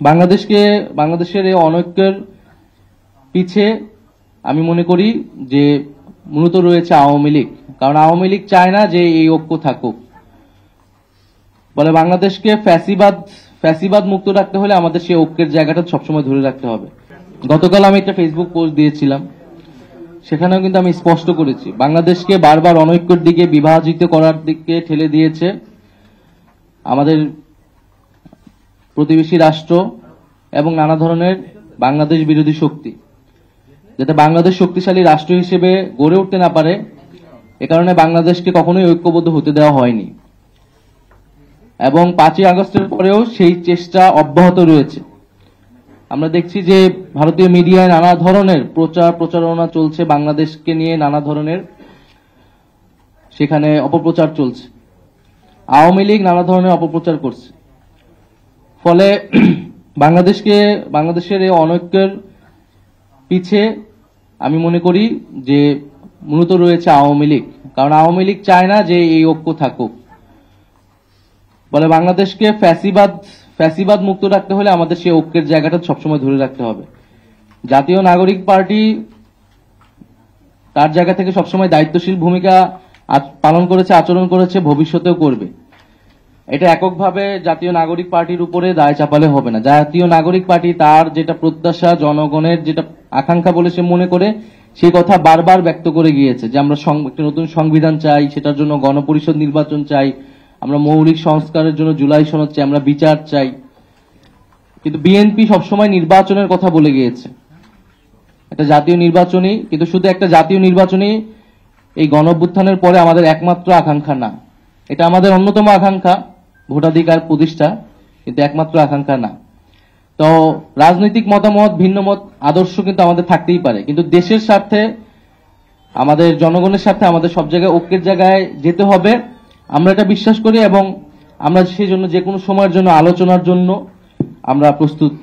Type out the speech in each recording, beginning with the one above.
বাংলাদেশের এই অনৈক্যের পিছে আমি মনে করি যে মূলত রয়েছে আওয়ামী লীগ। কারণ আওয়ামী লীগ চায় না যে এই ঐক্য থাকুক। বলে বাংলাদেশকে ফ্যাসিবাদ মুক্ত রাখতে হলে আমাদের সেই ঐক্যের জায়গাটা সবসময় ধরে রাখতে হবে। গতকাল আমি একটা ফেসবুক পোস্ট দিয়েছিলাম, সেখানেও কিন্তু আমি স্পষ্ট করেছি বাংলাদেশকে বারবার অনৈক্যের দিকে, বিভাজিত করার দিকে ঠেলে দিয়েছে আমাদের প্রতিবেশী রাষ্ট্র এবং নানা ধরনের বাংলাদেশ বিরোধী শক্তি, যাতে বাংলাদেশ শক্তিশালী রাষ্ট্র হিসেবে গড়ে উঠতে না পারে। এ কারণে বাংলাদেশকে কখনোই ঐক্যবদ্ধ হতে দেওয়া হয়নি এবং 5ই আগস্টের পরেও সেই চেষ্টা অব্যাহত রয়েছে। আমরা দেখছি যে ভারতীয় মিডিয়ায় নানা ধরনের প্রচারণা চলছে, বাংলাদেশকে নিয়ে নানা ধরনের সেখানে অপপ্রচার চলছে। আওয়ামী লীগ নানা ধরনের অপপ্রচার করছে। ফলে বাংলাদেশের এই অনৈক্যের পিছে আমি মনে করি যে মূলত রয়েছে আওয়ামী লীগ। কারণ আওয়ামী লীগ চায় না যে এই ঐক্য থাকুক। বলে বাংলাদেশকে ফ্যাসিবাদ মুক্ত রাখতে হলে আমাদের সেই ঐক্যের জায়গাটা সবসময় ধরে রাখতে হবে। জাতীয় নাগরিক পার্টি তার জায়গা থেকে সবসময় দায়িত্বশীল ভূমিকা পালন করেছে, আচরণ করেছে, ভবিষ্যতেও করবে। এটা এককভাবে জাতীয় নাগরিক পার্টির উপরে দায় চাপালে হবে না। জাতীয় নাগরিক পার্টি তার যেটা প্রত্যাশা, জনগণের যেটা আকাঙ্ক্ষা বলে সে মনে করে, সেই কথা বারবার ব্যক্ত করে গিয়েছে যে আমরা একটা নতুন সংবিধান চাই, সেটার জন্য গণপরিষদ নির্বাচন চাই, আমরা মৌলিক সংস্কারের জন্য জুলাই সনদ চাই, আমরা বিচার চাই। কিন্তু বিএনপি সবসময় নির্বাচনের কথা বলে গিয়েছে, একটা জাতীয় নির্বাচনই। কিন্তু শুধু একটা জাতীয় নির্বাচনই এই গণঅভ্যুত্থানের পরে আমাদের একমাত্র আকাঙ্ক্ষা না। এটা আমাদের অন্যতম আকাঙ্ক্ষা, ভোটাধিকার প্রতিষ্ঠা, কিন্তু একমাত্র আকাঙ্ক্ষা না। তো রাজনৈতিক মতামত, ভিন্ন মত, আদর্শ কিন্তু আমাদের থাকতেই পারে, কিন্তু দেশের স্বার্থে, আমাদের জনগণের স্বার্থে আমাদের সব জায়গায় ঐক্যের জায়গায় যেতে হবে। আমরা এটা বিশ্বাস করি এবং আমরা সেই জন্য যে কোনো সময়ের জন্য আলোচনার জন্য আমরা প্রস্তুত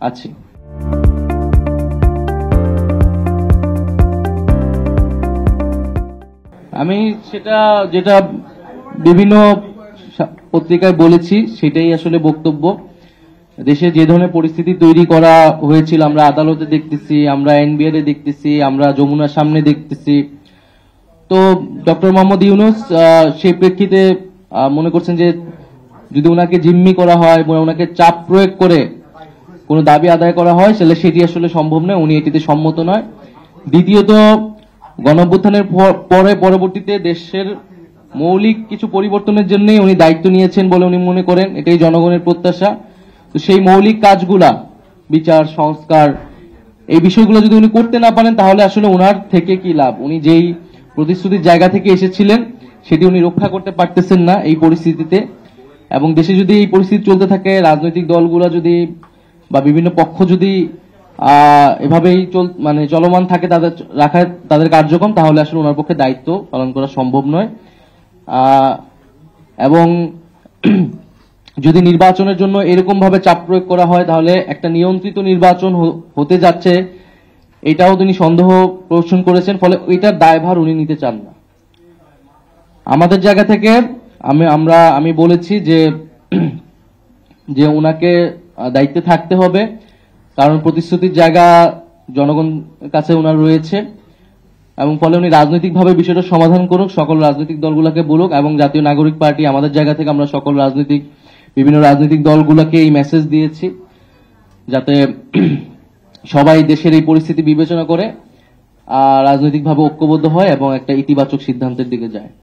আছি। আমি যেটা বিভিন্ন পত্রিকায় বলেছি সেটাই আসলে বক্তব্য। দেশে যে ধরনের পরিস্থিতি তৈরি করা হয়েছিল আমরা আদালতে দেখতেছি, আমরা এনবিআর এ দেখতেছি, আমরা যমুনার সামনে দেখতেছি। তো ডক্টর মোহাম্মদ ইউনূস সেই প্রেক্ষিতে মনে করছেন যে যদি ওনাকে জিম্মি করা হয়, ওনাকে চাপ প্রয়োগ করে কোনো দাবি আদায় করা হয়, তাহলে সেটি আসলে সম্ভব নয়, উনি এটিতে সম্মত নয়। দ্বিতীয়ত, গণঅভ্যুত্থানের পরবর্তীতে দেশের মৌলিক কিছু পরিবর্তনের জন্যই উনি দায়িত্ব নিয়েছেন বলে উনি মনে করেন, এটাই জনগণের প্রত্যাশা। তো সেই মৌলিক কাজগুলা, বিচার, সংস্কার, এই বিষয়গুলো যদি উনি করতে না পারেন তাহলে আসলে ওনার থেকে কি লাভ? উনি যেই প্রতিশ্রুতির জায়গা থেকে এসেছিলেন সেটি উনি রক্ষা করতে পারতেছেন না এই পরিস্থিতিতে। এবং দেশে যদি এই পরিস্থিতি চলতে থাকে, রাজনৈতিক দলগুলো যদি বা বিভিন্ন পক্ষ যদি এভাবেই চলমান থাকে তাদের কার্যক্রম, তাহলে আসলে ওনার পক্ষে দায়িত্ব পালন করা সম্ভব নয়। এবং যদি নির্বাচনের জন্য এরকম ভাবে চাপ প্রয়োগ করা হয় তাহলে একটা নিয়ন্ত্রিত নির্বাচন হতে যাচ্ছে, এটাও তিনি সন্দেহ পোষণ করেছেন। ফলে এটার দায়ভার উনি নিতে চান না। আমাদের জায়গা থেকে আমি বলেছি যে ওনাকে দায়িত্বে থাকতে হবে, কারণ প্রতিশ্রুতির জায়গা জনগণ কাছে ওনার রয়েছে। এবং ফলে উনি রাজনৈতিকভাবে বিষয়টা সমাধান করুক, সকল রাজনৈতিক দলগুলোকে বলুক। এবং জাতীয় নাগরিক পার্টি আমাদের জায়গা থেকে আমরা সকল বিভিন্ন রাজনৈতিক দলগুলোকে এই মেসেজ দিয়েছি, যাতে সবাই দেশের এই পরিস্থিতি বিবেচনা করে রাজনৈতিকভাবে ঐক্যবদ্ধ হয় এবং একটা ইতিবাচক সিদ্ধান্তের দিকে যায়।